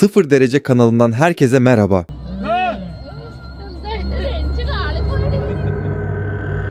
Sıfır Derece kanalından herkese merhaba.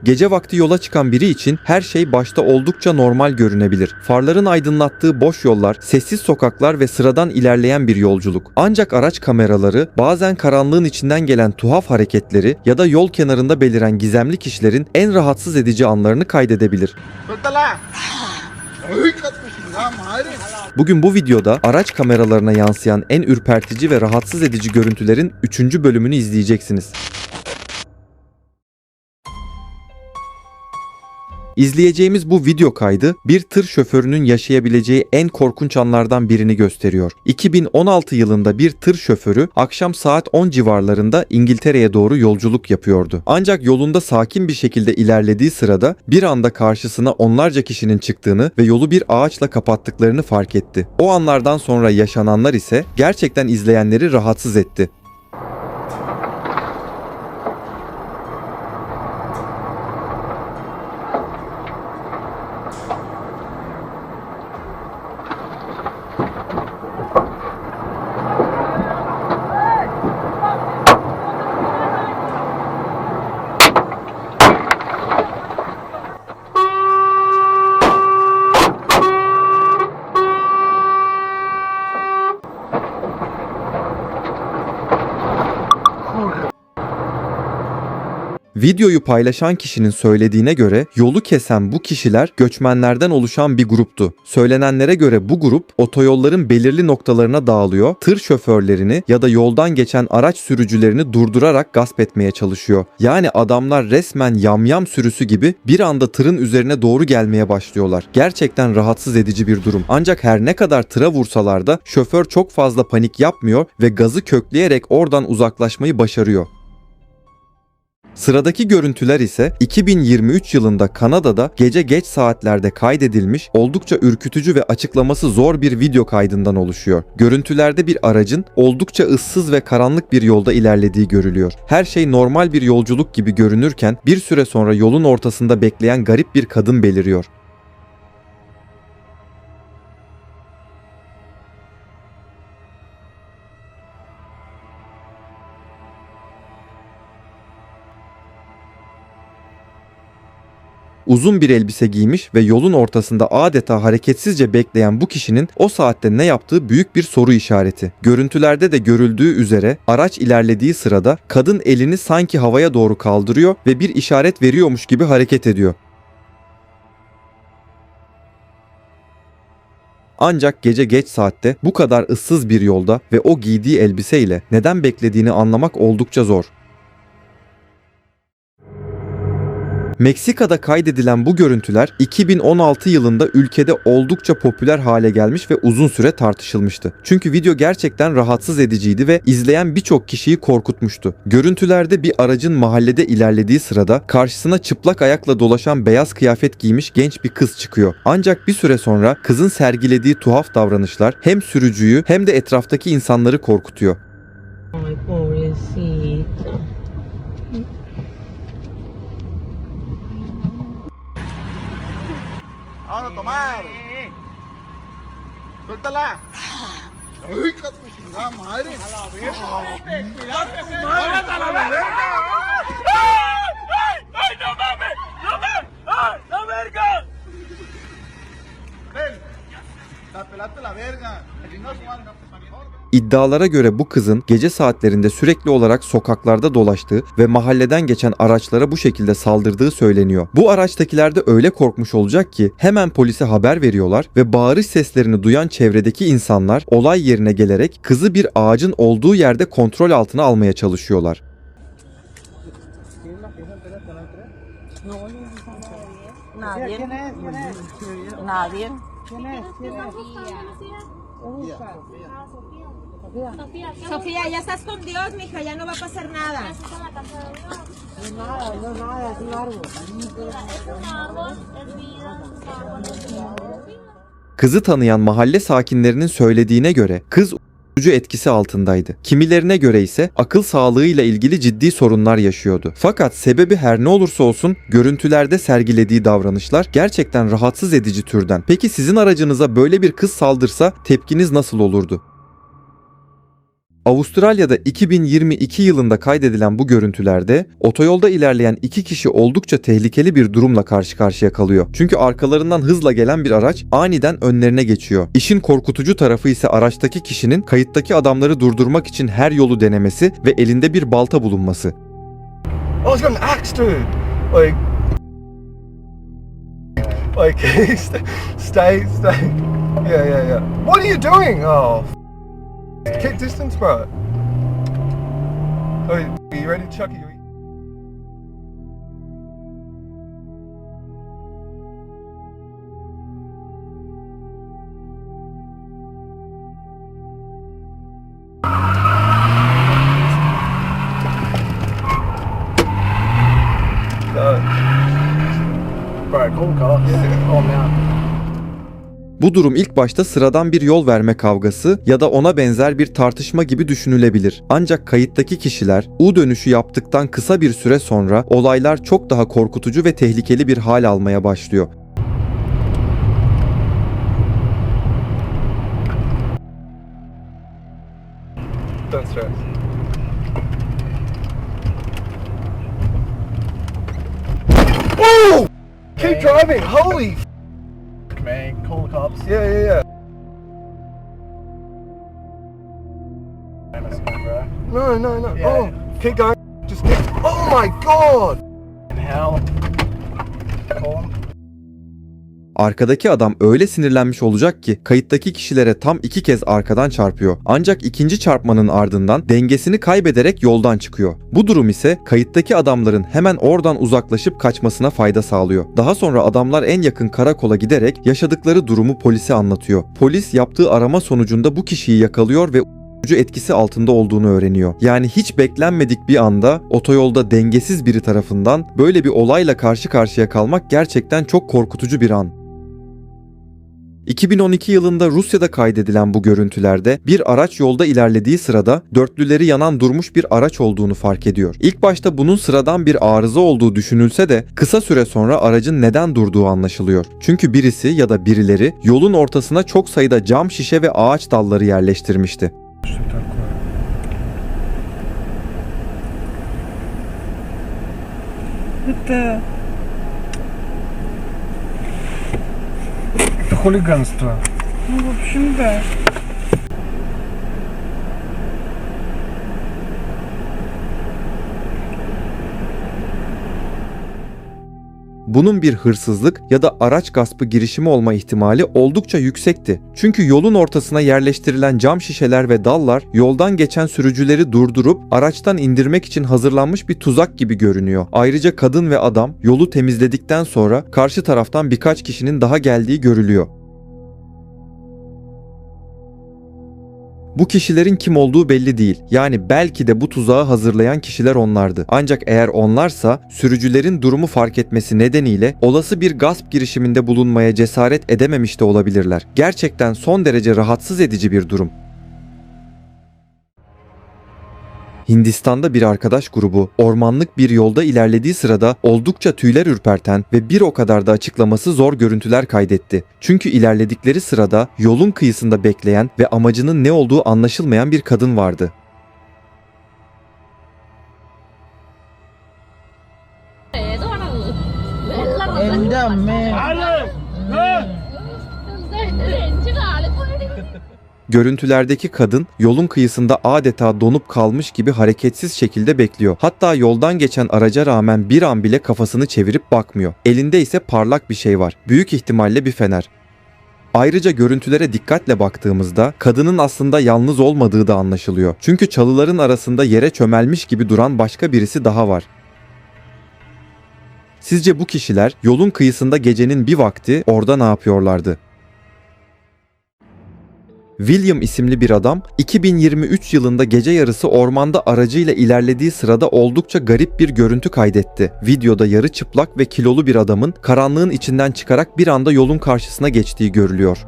Gece vakti yola çıkan biri için her şey başta oldukça normal görünebilir. Farların aydınlattığı boş yollar, sessiz sokaklar ve sıradan ilerleyen bir yolculuk. Ancak araç kameraları bazen karanlığın içinden gelen tuhaf hareketleri ya da yol kenarında beliren gizemli kişilerin en rahatsız edici anlarını kaydedebilir. Bugün bu videoda araç kameralarına yansıyan en ürpertici ve rahatsız edici görüntülerin 3. bölümünü izleyeceksiniz. İzleyeceğimiz bu video kaydı bir tır şoförünün yaşayabileceği en korkunç anlardan birini gösteriyor. 2016 yılında bir tır şoförü akşam saat 10 civarlarında İngiltere'ye doğru yolculuk yapıyordu. Ancak yolunda sakin bir şekilde ilerlediği sırada bir anda karşısına onlarca kişinin çıktığını ve yolu bir ağaçla kapattıklarını fark etti. O anlardan sonra yaşananlar ise gerçekten izleyenleri rahatsız etti. Videoyu paylaşan kişinin söylediğine göre yolu kesen bu kişiler göçmenlerden oluşan bir gruptu. Söylenenlere göre bu grup otoyolların belirli noktalarına dağılıyor, tır şoförlerini ya da yoldan geçen araç sürücülerini durdurarak gasp etmeye çalışıyor. Yani adamlar resmen yamyam sürüsü gibi bir anda tırın üzerine doğru gelmeye başlıyorlar. Gerçekten rahatsız edici bir durum. Ancak her ne kadar tıra vursalar da şoför çok fazla panik yapmıyor ve gazı kökleyerek oradan uzaklaşmayı başarıyor. Sıradaki görüntüler ise 2023 yılında Kanada'da gece geç saatlerde kaydedilmiş oldukça ürkütücü ve açıklaması zor bir video kaydından oluşuyor. Görüntülerde bir aracın oldukça ıssız ve karanlık bir yolda ilerlediği görülüyor. Her şey normal bir yolculuk gibi görünürken bir süre sonra yolun ortasında bekleyen garip bir kadın beliriyor. Uzun bir elbise giymiş ve yolun ortasında adeta hareketsizce bekleyen bu kişinin o saatte ne yaptığı büyük bir soru işareti. Görüntülerde de görüldüğü üzere araç ilerlediği sırada kadın elini sanki havaya doğru kaldırıyor ve bir işaret veriyormuş gibi hareket ediyor. Ancak gece geç saatte bu kadar ıssız bir yolda ve o giydiği elbiseyle neden beklediğini anlamak oldukça zor. Meksika'da kaydedilen bu görüntüler 2016 yılında ülkede oldukça popüler hale gelmiş ve uzun süre tartışılmıştı. Çünkü video gerçekten rahatsız ediciydi ve izleyen birçok kişiyi korkutmuştu. Görüntülerde bir aracın mahallede ilerlediği sırada karşısına çıplak ayakla dolaşan beyaz kıyafet giymiş genç bir kız çıkıyor. Ancak bir süre sonra kızın sergilediği tuhaf davranışlar hem sürücüyü hem de etraftaki insanları korkutuyor. Ay, pobrecito. Vamos a tomar. Suéltala. Ay, qué chingada madre. A la verga. Cuidado que se a la verga. Ay, no mames. No mames. Ay, la verga. Ven. La pelaste la verga. Chingados, madre. İddialara göre bu kızın gece saatlerinde sürekli olarak sokaklarda dolaştığı ve mahalleden geçen araçlara bu şekilde saldırdığı söyleniyor. Bu araçtakiler de öyle korkmuş olacak ki hemen polise haber veriyorlar ve bağırış seslerini duyan çevredeki insanlar olay yerine gelerek kızı bir ağacın olduğu yerde kontrol altına almaya çalışıyorlar. Nadie. Nadie. Sofía, ya estás con Dios, mija, ya no va a pasar nada. No nada, es un árbol. Kızı tanıyan mahalle sakinlerinin söylediğine göre kız uyuşturucu etkisi altındaydı. Kimilerine göre ise akıl sağlığıyla ilgili ciddi sorunlar yaşıyordu. Fakat sebebi her ne olursa olsun görüntülerde sergilediği davranışlar gerçekten rahatsız edici türden. Peki sizin aracınıza böyle bir kız saldırsa tepkiniz nasıl olurdu? Avustralya'da 2022 yılında kaydedilen bu görüntülerde otoyolda ilerleyen iki kişi oldukça tehlikeli bir durumla karşı karşıya kalıyor. Çünkü arkalarından hızla gelen bir araç aniden önlerine geçiyor. İşin korkutucu tarafı ise araçtaki kişinin kayıttaki adamları durdurmak için her yolu denemesi ve elinde bir balta bulunması. Oh, he's got an axe, dude. Like, stay. Yeah. What are you doing? Oh, keep distance, bro. Oh, are you ready, Chucky? Bro, cool car. Yeah. Oh, man. Bu durum ilk başta sıradan bir yol verme kavgası ya da ona benzer bir tartışma gibi düşünülebilir. Ancak kayıttaki kişiler U dönüşü yaptıktan kısa bir süre sonra olaylar çok daha korkutucu ve tehlikeli bir hal almaya başlıyor. Don't stress. Oh! Keep driving. Holy f***, man. Call the cops. Yeah. No. Yeah. Oh, keep going. Just keep. Oh my god! In hell. Call him. Arkadaki adam öyle sinirlenmiş olacak ki kayıttaki kişilere tam 2 kez arkadan çarpıyor. Ancak ikinci çarpmanın ardından dengesini kaybederek yoldan çıkıyor. Bu durum ise kayıttaki adamların hemen oradan uzaklaşıp kaçmasına fayda sağlıyor. Daha sonra adamlar en yakın karakola giderek yaşadıkları durumu polise anlatıyor. Polis yaptığı arama sonucunda bu kişiyi yakalıyor ve etkisi altında olduğunu öğreniyor. Yani hiç beklenmedik bir anda otoyolda dengesiz biri tarafından böyle bir olayla karşı karşıya kalmak gerçekten çok korkutucu bir an. 2012 yılında Rusya'da kaydedilen bu görüntülerde bir araç yolda ilerlediği sırada dörtlüleri yanan durmuş bir araç olduğunu fark ediyor. İlk başta bunun sıradan bir arıza olduğu düşünülse de kısa süre sonra aracın neden durduğu anlaşılıyor. Çünkü birisi ya da birileri yolun ortasına çok sayıda cam şişe ve ağaç dalları yerleştirmişti. Это Хулиганство. ну, в общем, да. Bunun bir hırsızlık ya da araç gaspı girişimi olma ihtimali oldukça yüksekti. Çünkü yolun ortasına yerleştirilen cam şişeler ve dallar yoldan geçen sürücüleri durdurup araçtan indirmek için hazırlanmış bir tuzak gibi görünüyor. Ayrıca kadın ve adam yolu temizledikten sonra karşı taraftan birkaç kişinin daha geldiği görülüyor. Bu kişilerin kim olduğu belli değil. Yani belki de bu tuzağı hazırlayan kişiler onlardı. Ancak eğer onlarsa sürücülerin durumu fark etmesi nedeniyle olası bir gasp girişiminde bulunmaya cesaret edememiş de olabilirler. Gerçekten son derece rahatsız edici bir durum. Hindistan'da bir arkadaş grubu ormanlık bir yolda ilerlediği sırada oldukça tüyler ürperten ve bir o kadar da açıklaması zor görüntüler kaydetti. Çünkü ilerledikleri sırada yolun kıyısında bekleyen ve amacının ne olduğu anlaşılmayan bir kadın vardı. Görüntülerdeki kadın yolun kıyısında adeta donup kalmış gibi hareketsiz şekilde bekliyor. Hatta yoldan geçen araca rağmen bir an bile kafasını çevirip bakmıyor. Elinde ise parlak bir şey var. Büyük ihtimalle bir fener. Ayrıca görüntülere dikkatle baktığımızda kadının aslında yalnız olmadığı da anlaşılıyor. Çünkü çalıların arasında yere çömelmiş gibi duran başka birisi daha var. Sizce bu kişiler yolun kıyısında gecenin bir vakti orada ne yapıyorlardı? William isimli bir adam 2023 yılında gece yarısı ormanda aracıyla ilerlediği sırada oldukça garip bir görüntü kaydetti. Videoda yarı çıplak ve kilolu bir adamın karanlığın içinden çıkarak bir anda yolun karşısına geçtiği görülüyor.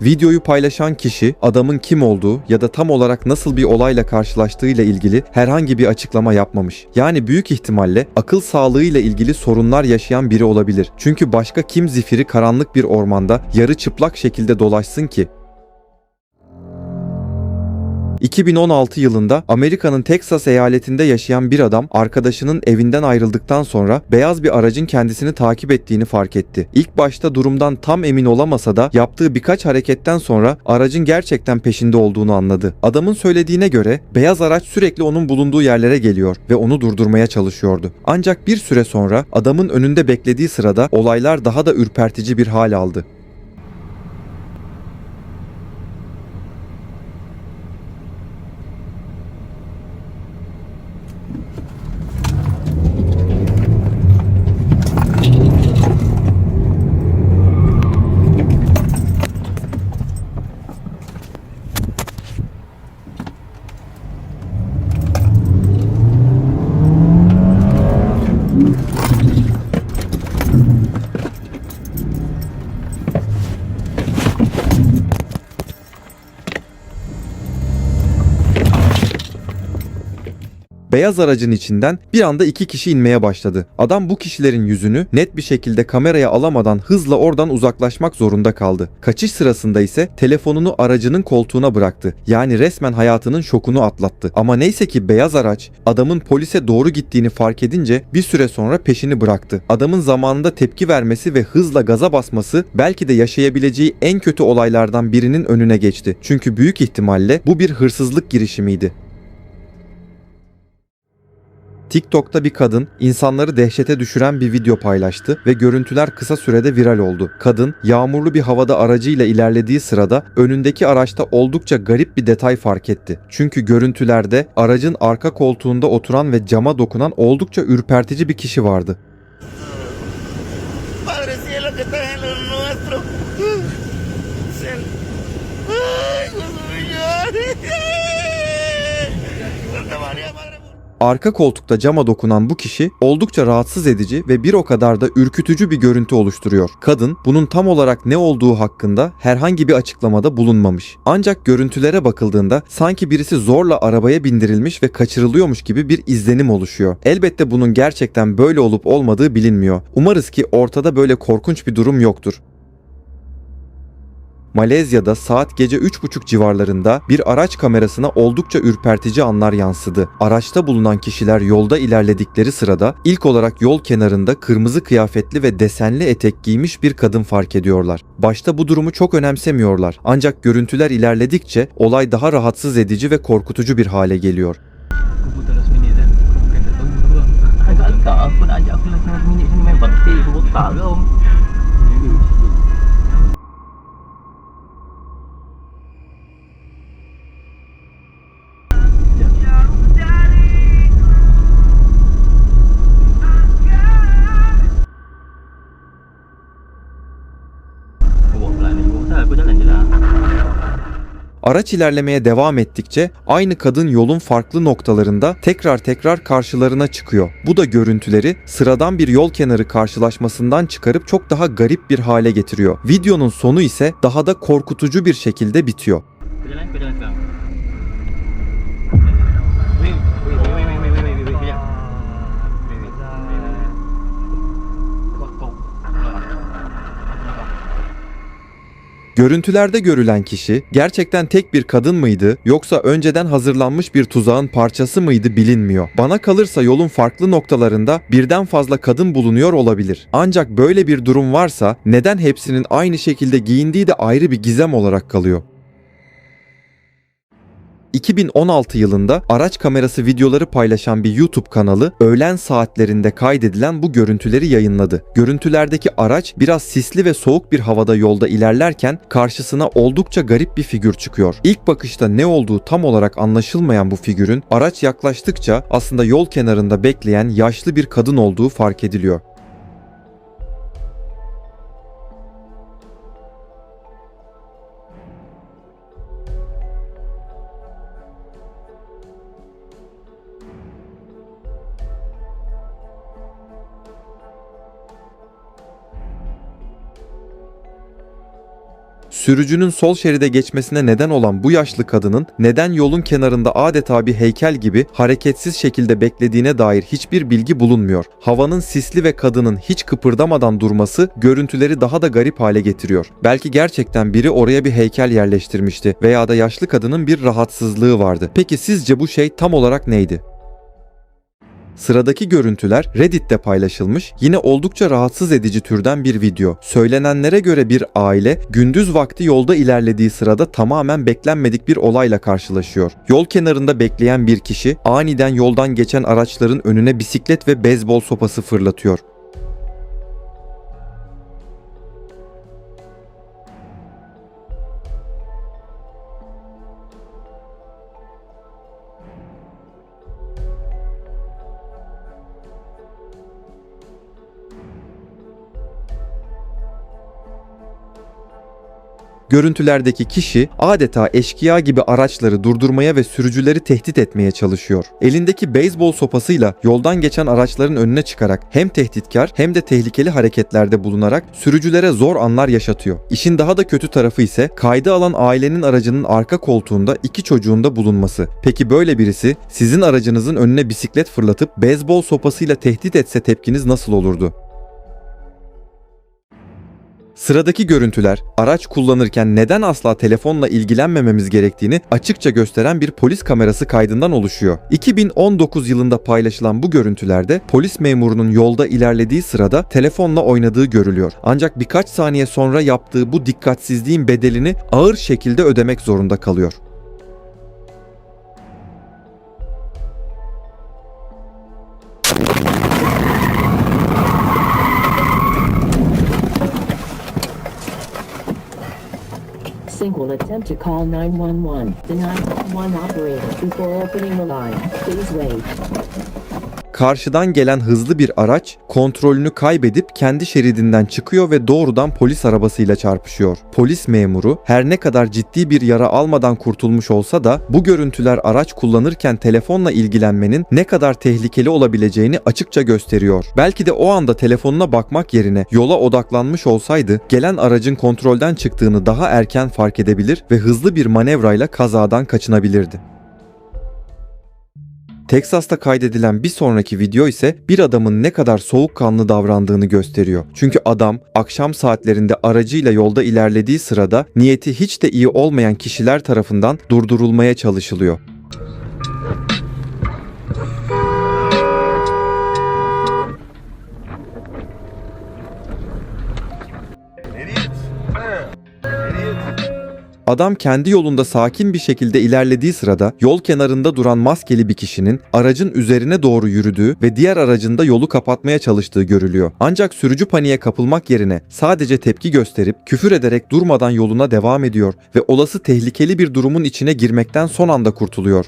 Videoyu paylaşan kişi adamın kim olduğu ya da tam olarak nasıl bir olayla karşılaştığıyla ilgili herhangi bir açıklama yapmamış. Yani büyük ihtimalle akıl sağlığıyla ilgili sorunlar yaşayan biri olabilir. Çünkü başka kim zifiri karanlık bir ormanda yarı çıplak şekilde dolaşsın ki? 2016 yılında Amerika'nın Teksas eyaletinde yaşayan bir adam arkadaşının evinden ayrıldıktan sonra beyaz bir aracın kendisini takip ettiğini fark etti. İlk başta durumdan tam emin olamasa da yaptığı birkaç hareketten sonra aracın gerçekten peşinde olduğunu anladı. Adamın söylediğine göre beyaz araç sürekli onun bulunduğu yerlere geliyor ve onu durdurmaya çalışıyordu. Ancak bir süre sonra adamın önünde beklediği sırada olaylar daha da ürpertici bir hal aldı. Beyaz aracın içinden bir anda 2 kişi inmeye başladı. Adam bu kişilerin yüzünü net bir şekilde kameraya alamadan hızla oradan uzaklaşmak zorunda kaldı. Kaçış sırasında ise telefonunu aracının koltuğuna bıraktı. Yani resmen hayatının şokunu atlattı. Ama neyse ki beyaz araç adamın polise doğru gittiğini fark edince bir süre sonra peşini bıraktı. Adamın zamanında tepki vermesi ve hızla gaza basması belki de yaşayabileceği en kötü olaylardan birinin önüne geçti. Çünkü büyük ihtimalle bu bir hırsızlık girişimiydi. TikTok'ta bir kadın insanları dehşete düşüren bir video paylaştı ve görüntüler kısa sürede viral oldu. Kadın yağmurlu bir havada aracıyla ilerlediği sırada önündeki araçta oldukça garip bir detay fark etti. Çünkü görüntülerde aracın arka koltuğunda oturan ve cama dokunan oldukça ürpertici bir kişi vardı. Padre cielo que estás en lo nuestro. Ay, Dios mío. Santa María, Madre. Arka koltukta cama dokunan bu kişi oldukça rahatsız edici ve bir o kadar da ürkütücü bir görüntü oluşturuyor. Kadın bunun tam olarak ne olduğu hakkında herhangi bir açıklamada bulunmamış. Ancak görüntülere bakıldığında sanki birisi zorla arabaya bindirilmiş ve kaçırılıyormuş gibi bir izlenim oluşuyor. Elbette bunun gerçekten böyle olup olmadığı bilinmiyor. Umarız ki ortada böyle korkunç bir durum yoktur. Malezya'da saat gece 3.30 civarlarında bir araç kamerasına oldukça ürpertici anlar yansıdı. Araçta bulunan kişiler yolda ilerledikleri sırada ilk olarak yol kenarında kırmızı kıyafetli ve desenli etek giymiş bir kadın fark ediyorlar. Başta bu durumu çok önemsemiyorlar. Ancak görüntüler ilerledikçe olay daha rahatsız edici ve korkutucu bir hale geliyor. Araç ilerlemeye devam ettikçe aynı kadın yolun farklı noktalarında tekrar karşılarına çıkıyor. Bu da görüntüleri sıradan bir yol kenarı karşılaşmasından çıkarıp çok daha garip bir hale getiriyor. Videonun sonu ise daha da korkutucu bir şekilde bitiyor. Görüntülerde görülen kişi gerçekten tek bir kadın mıydı yoksa önceden hazırlanmış bir tuzağın parçası mıydı bilinmiyor. Bana kalırsa yolun farklı noktalarında birden fazla kadın bulunuyor olabilir. Ancak böyle bir durum varsa neden hepsinin aynı şekilde giyindiği de ayrı bir gizem olarak kalıyor. 2016 yılında araç kamerası videoları paylaşan bir YouTube kanalı öğlen saatlerinde kaydedilen bu görüntüleri yayınladı. Görüntülerdeki araç biraz sisli ve soğuk bir havada yolda ilerlerken karşısına oldukça garip bir figür çıkıyor. İlk bakışta ne olduğu tam olarak anlaşılmayan bu figürün araç yaklaştıkça aslında yol kenarında bekleyen yaşlı bir kadın olduğu fark ediliyor. Sürücünün sol şeride geçmesine neden olan bu yaşlı kadının neden yolun kenarında adeta bir heykel gibi hareketsiz şekilde beklediğine dair hiçbir bilgi bulunmuyor. Havanın sisli ve kadının hiç kıpırdamadan durması görüntüleri daha da garip hale getiriyor. Belki gerçekten biri oraya bir heykel yerleştirmişti veya da yaşlı kadının bir rahatsızlığı vardı. Peki sizce bu şey tam olarak neydi? Sıradaki görüntüler Reddit'te paylaşılmış, yine oldukça rahatsız edici türden bir video. Söylenenlere göre bir aile gündüz vakti yolda ilerlediği sırada tamamen beklenmedik bir olayla karşılaşıyor. Yol kenarında bekleyen bir kişi aniden yoldan geçen araçların önüne bisiklet ve beyzbol sopası fırlatıyor. Görüntülerdeki kişi adeta eşkıya gibi araçları durdurmaya ve sürücüleri tehdit etmeye çalışıyor. Elindeki beyzbol sopasıyla yoldan geçen araçların önüne çıkarak hem tehditkar hem de tehlikeli hareketlerde bulunarak sürücülere zor anlar yaşatıyor. İşin daha da kötü tarafı ise kayda alan ailenin aracının arka koltuğunda 2 çocuğun da bulunması. Peki böyle birisi sizin aracınızın önüne bisiklet fırlatıp beyzbol sopasıyla tehdit etse tepkiniz nasıl olurdu? Sıradaki görüntüler araç kullanırken neden asla telefonla ilgilenmememiz gerektiğini açıkça gösteren bir polis kamerası kaydından oluşuyor. 2019 yılında paylaşılan bu görüntülerde polis memurunun yolda ilerlediği sırada telefonla oynadığı görülüyor. Ancak birkaç saniye sonra yaptığı bu dikkatsizliğin bedelini ağır şekilde ödemek zorunda kalıyor. Single attempt to call 911. The 911 operator before opening the line. Please wait. Karşıdan gelen hızlı bir araç kontrolünü kaybedip kendi şeridinden çıkıyor ve doğrudan polis arabasıyla çarpışıyor. Polis memuru her ne kadar ciddi bir yara almadan kurtulmuş olsa da bu görüntüler araç kullanırken telefonla ilgilenmenin ne kadar tehlikeli olabileceğini açıkça gösteriyor. Belki de o anda telefonuna bakmak yerine yola odaklanmış olsaydı gelen aracın kontrolden çıktığını daha erken fark edebilir ve hızlı bir manevrayla kazadan kaçınabilirdi. Teksas'ta kaydedilen bir sonraki video ise bir adamın ne kadar soğukkanlı davrandığını gösteriyor. Çünkü adam akşam saatlerinde aracıyla yolda ilerlediği sırada niyeti hiç de iyi olmayan kişiler tarafından durdurulmaya çalışılıyor. Adam kendi yolunda sakin bir şekilde ilerlediği sırada yol kenarında duran maskeli bir kişinin aracın üzerine doğru yürüdüğü ve diğer aracın da yolu kapatmaya çalıştığı görülüyor. Ancak sürücü paniğe kapılmak yerine sadece tepki gösterip küfür ederek durmadan yoluna devam ediyor ve olası tehlikeli bir durumun içine girmekten son anda kurtuluyor.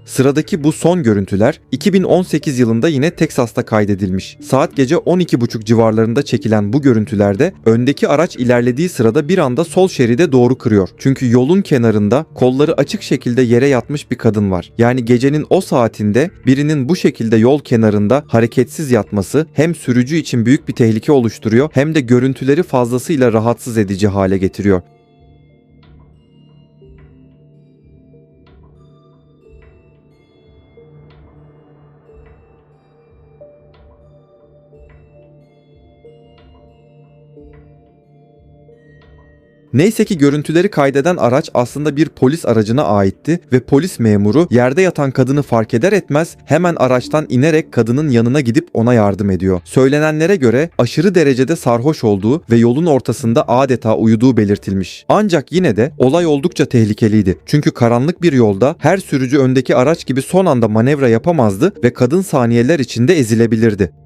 Sıradaki bu son görüntüler 2018 yılında yine Teksas'ta kaydedilmiş. Saat gece 12.30 civarlarında çekilen bu görüntülerde öndeki araç ilerlediği sırada bir anda sol şeride doğru kırıyor. Çünkü yolun kenarında kolları açık şekilde yere yatmış bir kadın var. Yani gecenin o saatinde birinin bu şekilde yol kenarında hareketsiz yatması hem sürücü için büyük bir tehlike oluşturuyor hem de görüntüleri fazlasıyla rahatsız edici hale getiriyor. Neyse ki görüntüleri kaydeden araç aslında bir polis aracına aitti ve polis memuru yerde yatan kadını fark eder etmez hemen araçtan inerek kadının yanına gidip ona yardım ediyor. Söylenenlere göre aşırı derecede sarhoş olduğu ve yolun ortasında adeta uyuduğu belirtilmiş. Ancak yine de olay oldukça tehlikeliydi. Çünkü karanlık bir yolda her sürücü öndeki araç gibi son anda manevra yapamazdı ve kadın saniyeler içinde ezilebilirdi.